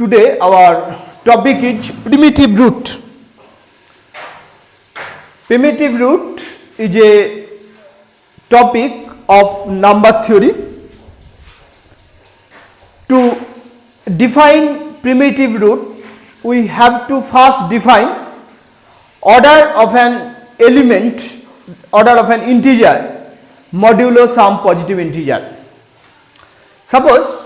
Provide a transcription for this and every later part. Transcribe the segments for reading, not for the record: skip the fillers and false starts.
Today our topic is primitive root. Primitive root is a topic of number theory. To define primitive root, we have to first define order of an element, order of an integer modulo some positive integer. Suppose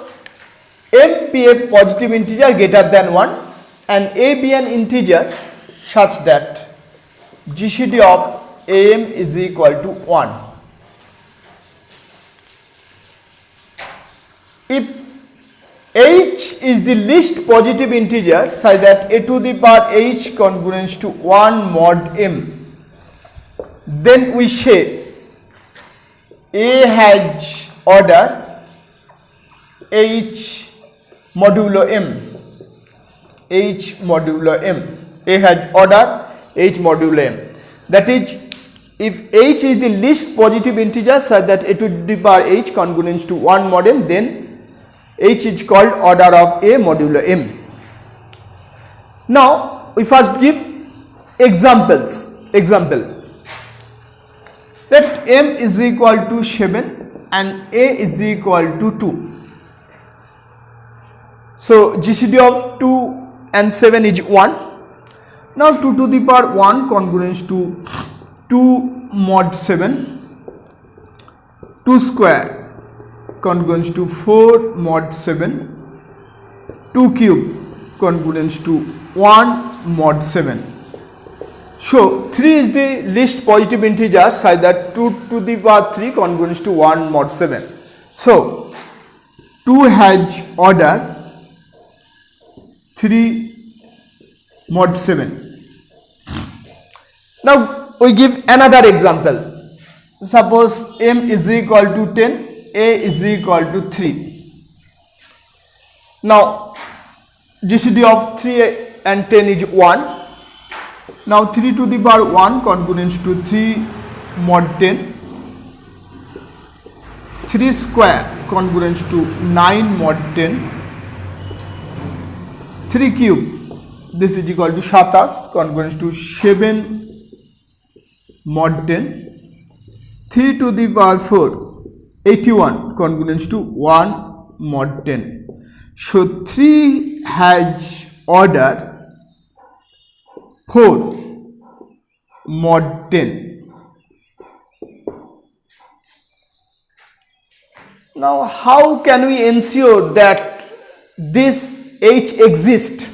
m be a positive integer greater than 1 and a be an integer such that GCD of am is equal to 1. If h is the least positive integer such that a to the power h congruent to 1 mod m, then we say a has order h modulo m, h modulo m, a has order h modulo m. That is, if h is the least positive integer such that a to the power h congruent to 1 mod m, then h is called order of a modulo m. Now we first give examples. Let m is equal to 7 and a is equal to 2. So GCD of 2 and 7 is 1. Now 2 to the power 1 congruent to 2 mod 7, 2 square congruent to 4 mod 7, 2 cube congruent to 1 mod 7. So 3 is the least positive integer such that 2 to the power 3 congruent to 1 mod 7. So 2 has order 3 mod 7. Now we give another example. Suppose m is equal to 10, a is equal to 3. Now GCD of 3 and 10 is 1. Now 3 to the power 1 congruent to 3 mod 10, 3 square congruent to 9 mod 10, 3 cube, this is equal to 27 congruent to 7 mod 10, 3 to the power 4, 81 congruent to 1 mod 10. So 3 has order 4 mod 10. Now how can we ensure that this h exists?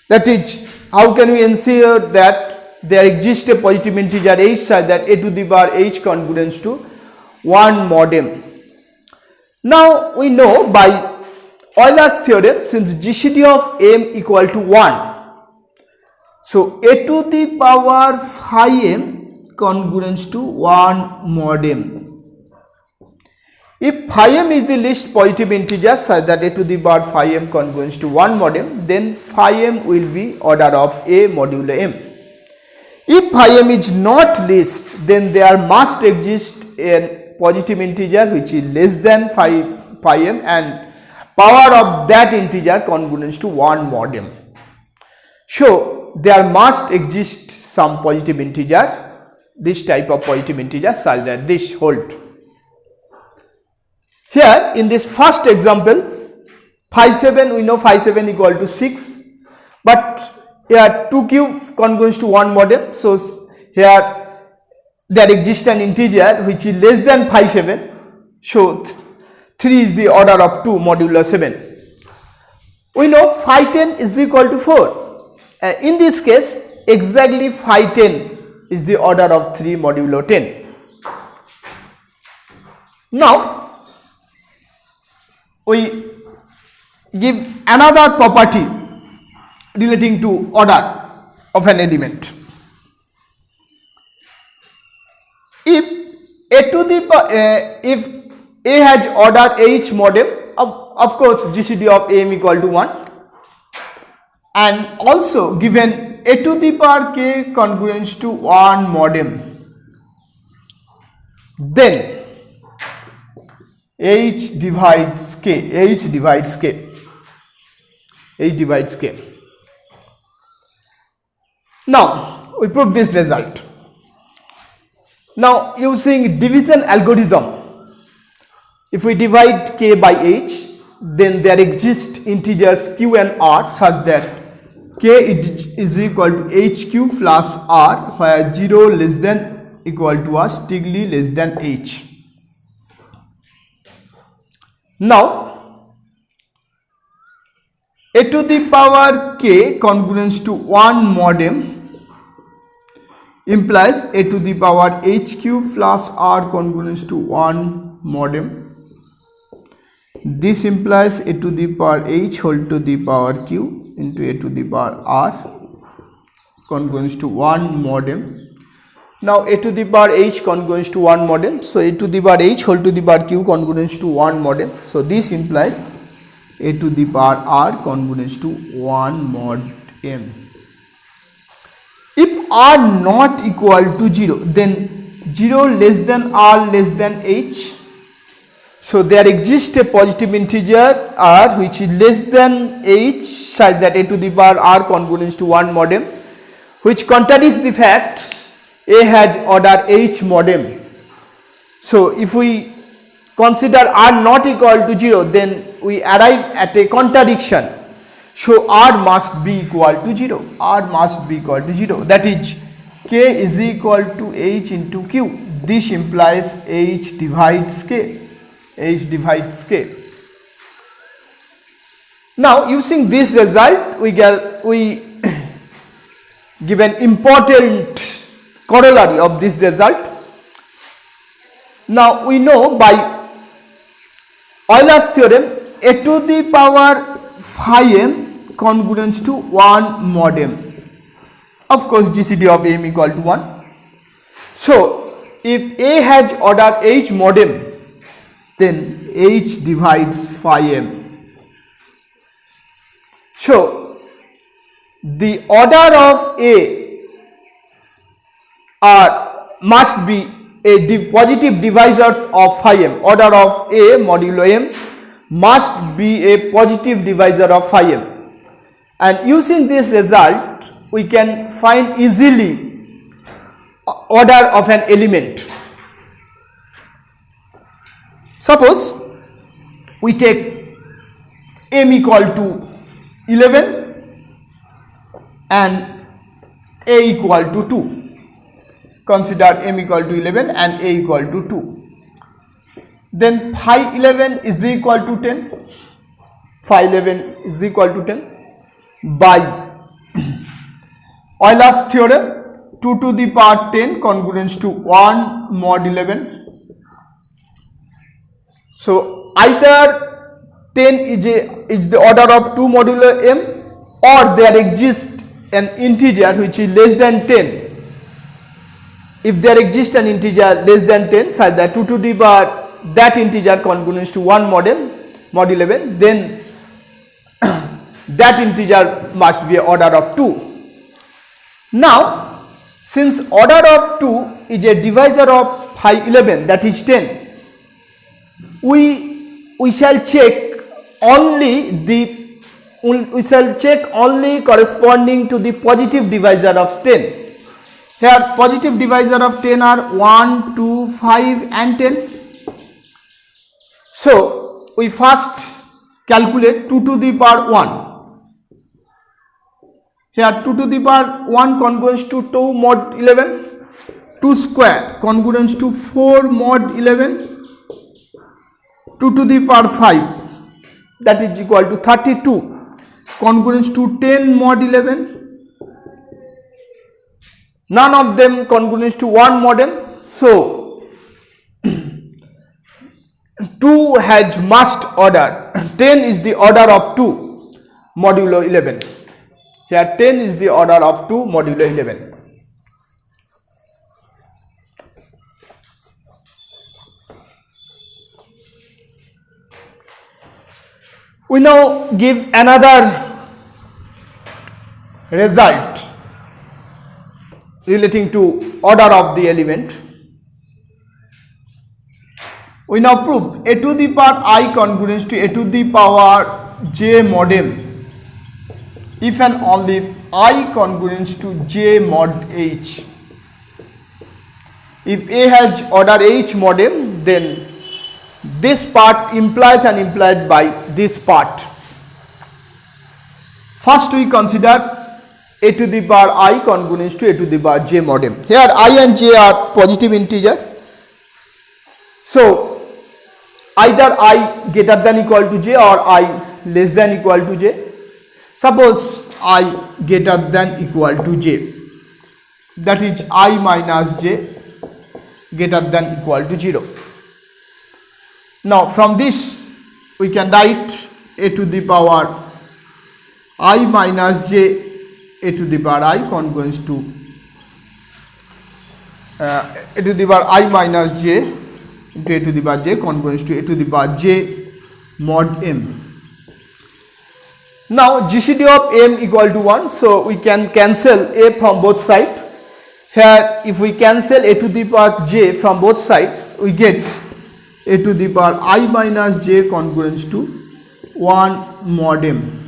That is, how can we ensure that there exists a positive integer h such that a to the power h congruent to 1 mod m? Now we know by Euler's theorem, since GCD of m equal to 1, so a to the power phi m congruent to 1 mod m. If phi m is the least positive integer such that a to the power phi m congruent to 1 mod m, then phi m will be order of a modulo m. If phi m is not least, then there must exist a positive integer which is less than phi m and power of that integer congruent to 1 mod m. So there must exist some positive integer, this type of positive integer such that this hold. Here in this first example, phi 7, we know phi 7 equal to 6, but here 2 cube congruent to 1 mod m. So here there exists an integer which is less than phi 7. So 3 is the order of 2 modulo 7. We know phi 10 is equal to 4. In this case, exactly phi 10 is the order of 3 modulo 10. Now we give another property relating to order of an element. If a to the if a has order h mod m, of course GCD of m equal to 1, and also given a to the power k congruent to 1 mod m, then h divides k. h divides k. Now we prove this result. Now using division algorithm, if we divide k by h, then there exist integers q and r such that k is equal to h q plus r, where 0 less than equal to or strictly less than h. Now a to the power k congruence to 1 mod m implies a to the power h q plus r congruence to 1 mod m. This implies a to the power h whole to the power q into a to the power r congruence to 1 mod m. Now a to the power h congruence to 1 mod m, so a to the power h whole to the power q congruence to 1 mod m. So this implies a to the power r congruence to 1 mod m. If r not equal to 0, then 0 less than r less than h. So there exists a positive integer r which is less than h such that a to the power r congruence to 1 mod m, which contradicts the fact a has order h mod m. So if we consider r not equal to 0, then we arrive at a contradiction. So r must be equal to 0. R must be equal to 0. That is, k is equal to h into q. This implies h divides k. H divides k. Now using this result, we give an important corollary of this result. Now we know by Euler's theorem, a to the power phi m congruence to 1 mod m. Of course GCD of m equal to 1. So if a has order h mod m, then h divides phi m. So the order of a must be a positive divisors of phi m. Order of a modulo m must be a positive divisor of phi m. And using this result, we can find easily order of an element. Suppose we take m equal to 11 and a equal to 2. Consider m equal to 11 and a equal to 2. Then phi 11 is equal to 10. Phi 11 is equal to 10 by Euler's theorem, 2 to the power 10 congruence to 1 mod 11. So either 10 is the order of 2 modulo m, or there exists an integer which is less than 10. If there exists an integer less than 10 such that 2 to the power that integer congruence to 1 mod 11, then that integer must be order of 2. Now since order of 2 is a divisor of phi 11, that is 10, we shall check only corresponding to the positive divisor of 10. Here positive divisor of 10 are 1, 2, 5 and 10. So we first calculate 2 to the power 1. Here 2 to the power 1 congruence to 2 mod 11, 2 square congruence to 4 mod 11, 2 to the power 5, that is equal to 32 congruence to 10 mod 11. None of them congruence to 1 mod m. So 2 has must order. 10 is the order of 2 modulo 11. Here 10 is the order of 2 modulo 11. We now give another result relating to order of the element. We now prove a to the power I congruence to a to the power j mod m if and only if I congruent to J mod H. If A has order H mod M, then this part implies and implied by this part. First we consider a to the power I congruent to a to the power j mod m. Here I and j are positive integers. So either I greater than equal to j or I less than equal to j. Suppose I greater than equal to j, that is I minus j greater than equal to 0. Now from this we can write a to the power I minus j a to the power I congruent to a to the power I minus j into a to the power j congruent to a to the power j mod m. Now GCD of m equal to 1, so we can cancel a from both sides. Here if we cancel a to the power j from both sides, we get a to the power I minus j congruent to 1 mod m.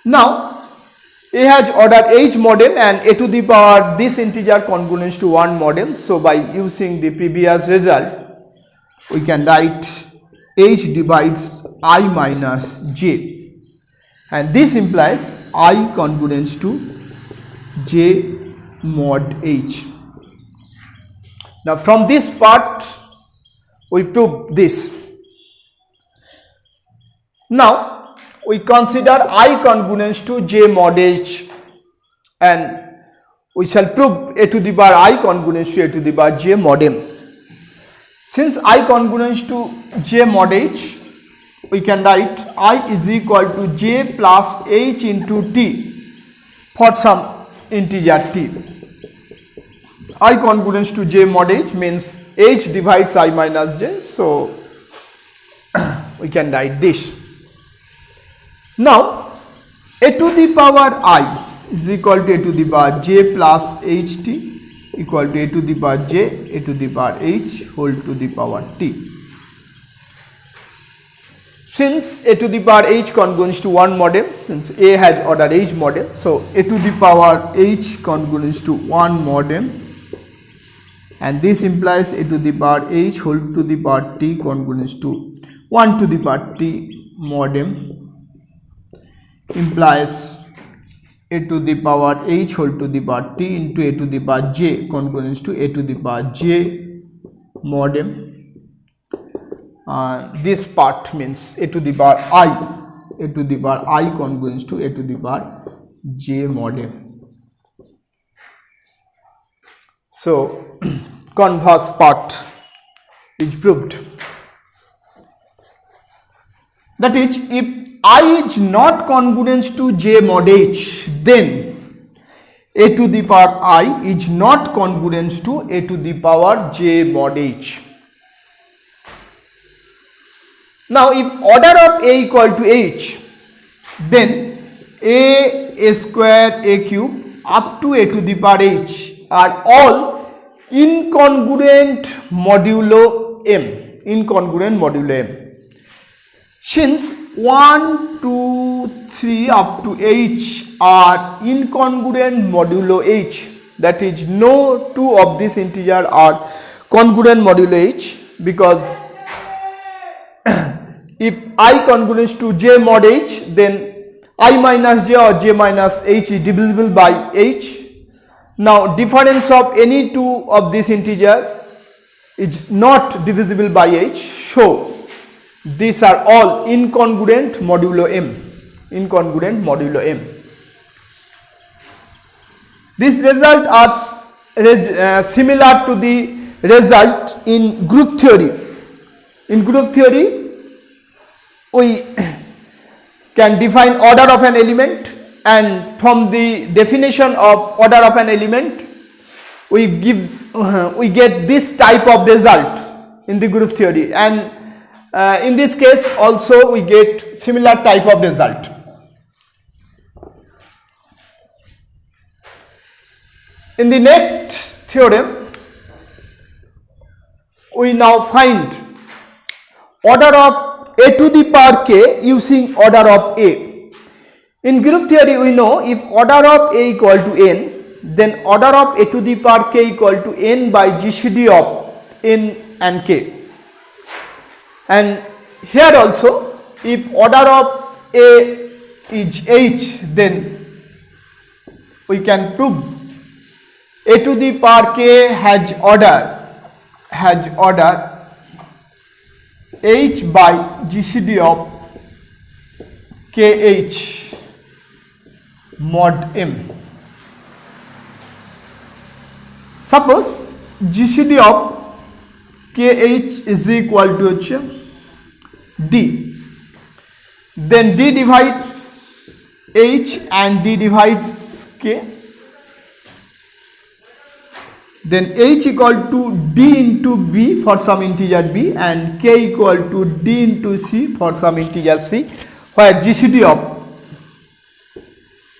Now a has order h mod m and a to the power this integer congruent to 1 mod m. So by using the previous result, we can write h divides I minus j, and this implies I congruent to j mod h. Now from this part we prove this. Now we consider I congruent to j mod h, and we shall prove a to the power I congruent to a to the power j mod m. Since I congruent to j mod h, we can write I is equal to j plus h into t for some integer t. I congruent to j mod h means h divides I minus j, so we can write this. Now a to the power I is equal to a to the power j plus ht equal to a to the power j a to the power h whole to the power t. Since a to the power h congruent to 1 mod m, since a has order h mod m, so a to the power h congruent to 1 mod m, and this implies a to the power h whole to the power t congruent to 1 to the power t mod m, implies a to the power h whole to the power t into a to the power j congruent to a to the power j mod m. This part means a to the power I congruent to a to the power j mod m. So converse part is proved. That is, if I is not congruent to j mod h, then a to the power I is not congruent to a to the power j mod h. Now if order of a equal to h, then a square, a cube up to a to the power h are all incongruent modulo m. Since 1, 2, 3 up to h are incongruent modulo h, that is no two of these integers are congruent modulo h, because if I congruent to j mod h, then I minus j or j minus h is divisible by h. Now difference of any two of this integer is not divisible by h, so these are all incongruent modulo m. This result are similar to the result in group theory. In group theory, we can define order of an element, and from the definition of order of an element, we get this type of result in the group theory, and in this case also we get similar type of result. In the next theorem, we now find order of a to the power k using order of a. In group theory, we know if order of A equal to n, then order of a to the power k equal to n by GCD of n and k. And here also, if order of A is h, then we can prove a to the power k has order h by GCD of kh mod m. Suppose GCD of kh is equal to d, then d divides h and d divides k, then h equal to d into b for some integer b and k equal to d into c for some integer c, where GCD of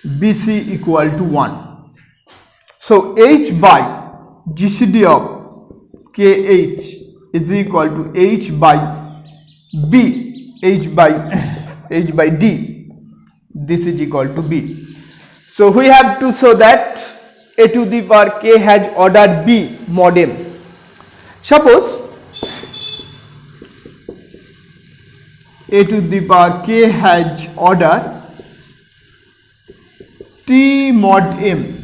BC equal to 1. So h by GCD of kh is equal to h by b, h by d, this is equal to b. So we have to show that a to the power k has order b mod m. Suppose a to the power k has order t mod m.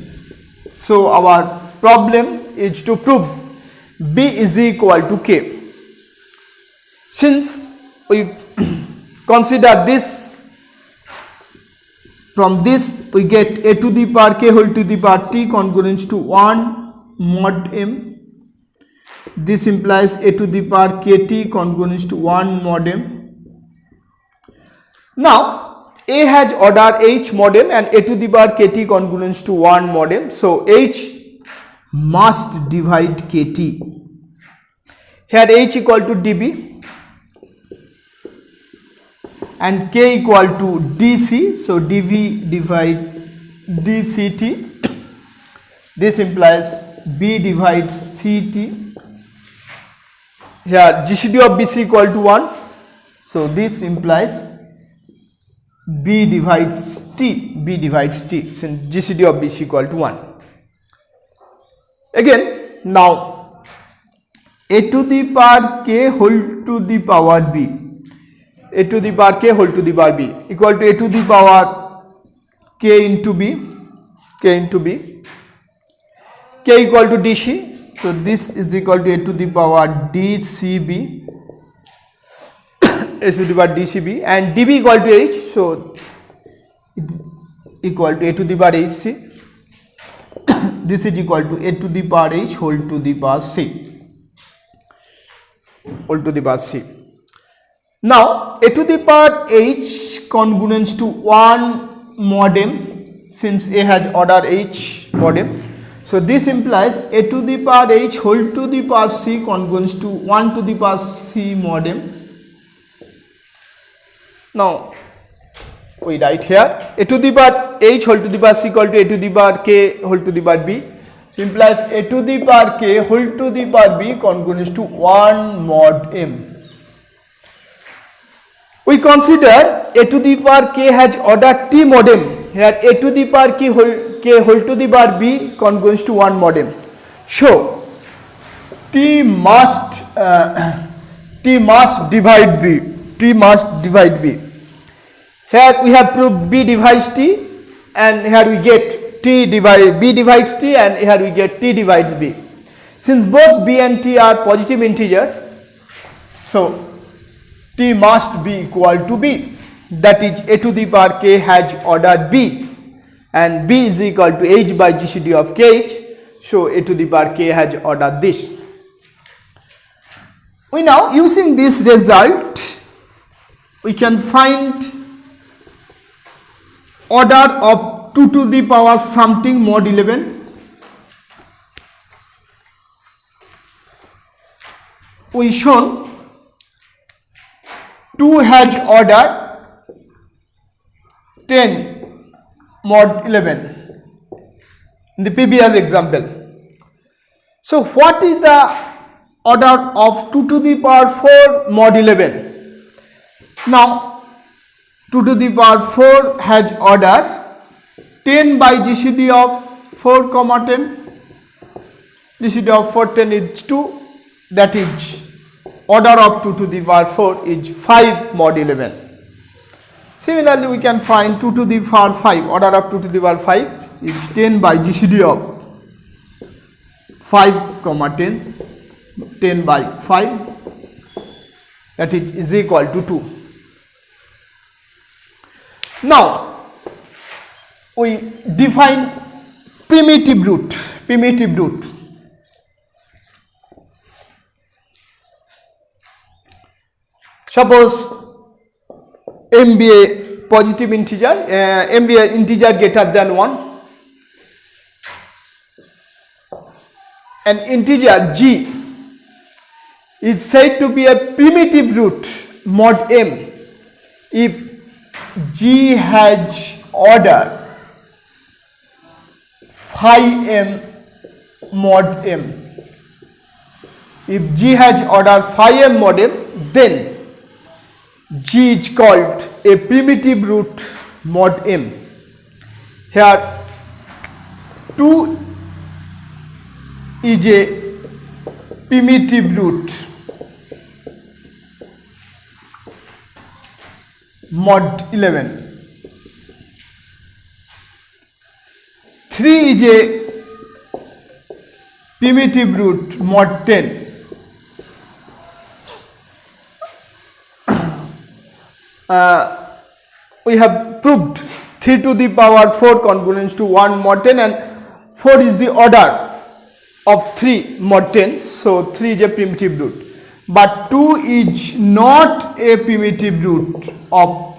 So our problem is to prove b is equal to k. Since we consider this, from this we get a to the power k whole to the power t congruent to 1 mod m. This implies a to the power kt congruent to 1 mod m. Now A has order h mod m and a to the power kt congruent to 1 mod m. So h must divide kt. Here h equal to db and k equal to dc. So dv divide dct. This implies b divides ct. Here GCD of bc equal to 1. So this implies b divides t, since GCD of BC equal to 1. Again, now a to the power k whole to the power b, a to the power k whole to the power b equal to a to the power k into b, k equal to dc. So this is equal to a to the power dcb, a to the power dcb, and db equal to h. So equal to a to the power hc. This is equal to a to the power h whole to the power c, Now a to the power h congruent to 1 mod m, since a has order h mod m. So this implies a to the power h whole to the power c congruent to 1 to the power c mod m. Now we write here a to the power h whole to the power c equal to a to the power k whole to the power b. So implies a to the power k whole to the power b congruent to 1 mod m. We consider a to the power k has order t mod m. Here a to the power k whole to the power b congruent to 1 mod m. So t must divide b. Here we have proved b divides t, and here we get b divides t, and here we get t divides b. Since both b and t are positive integers, so t must be equal to b. That is a to the power k has order b, and b is equal to h by GCD of kh. So a to the power k has order this. We now, using this result, we can find order of 2 to the power something mod 11. We shown 2 has order 10 mod 11 in the previous example. So what is the order of 2 to the power 4 mod 11? Now 2 to the power 4 has order 10 by GCD of 4 comma 10. GCD of 4 10 is 2, that is order of 2 to the power 4 is 5 mod 11. Similarly, we can find 2 to the power 5, order of 2 to the power 5 is 10 by GCD of 5 comma 10, 10 by 5, that is equal to 2. Now we define primitive root. Suppose m be a positive integer, m be an integer greater than 1, an integer g is said to be a primitive root mod m if g has order phi m mod m. If g has order phi m mod m, then g is called a primitive root mod m. Here 2 is a primitive root mod 11. 3 is a primitive root mod 10. We have proved 3 to the power 4 congruence to 1 mod 10, and 4 is the order of 3 mod 10, so 3 is a primitive root. But 2 is not a primitive root of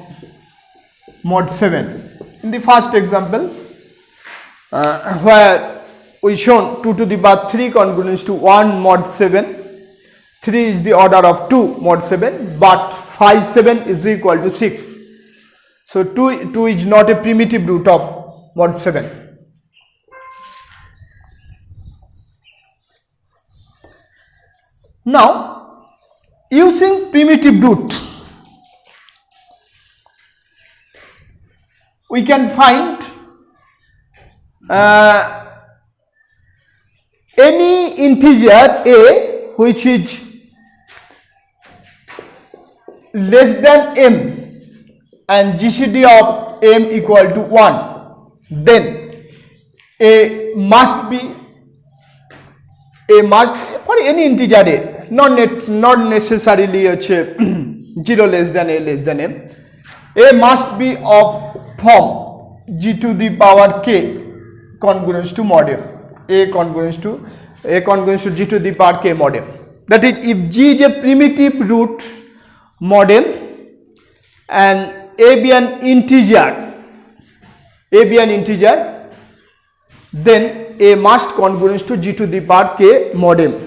mod 7. In the first example, where we shown 2 to the power 3 congruence to 1 mod 7, 3 is the order of 2 mod 7, but 5 7 is equal to 6. So 2 is not a primitive root of mod 7. Now, using primitive root, we can find any integer a which is less than m and GCD of m equal to 1, then a must for any integer a, not necessarily 0 less than a less than m, a must be of form g to the power k congruence to mod m, a congruence to g to the power k mod m. That is, if g is a primitive root mod m and a be an integer, then a must congruence to g to the power k mod m.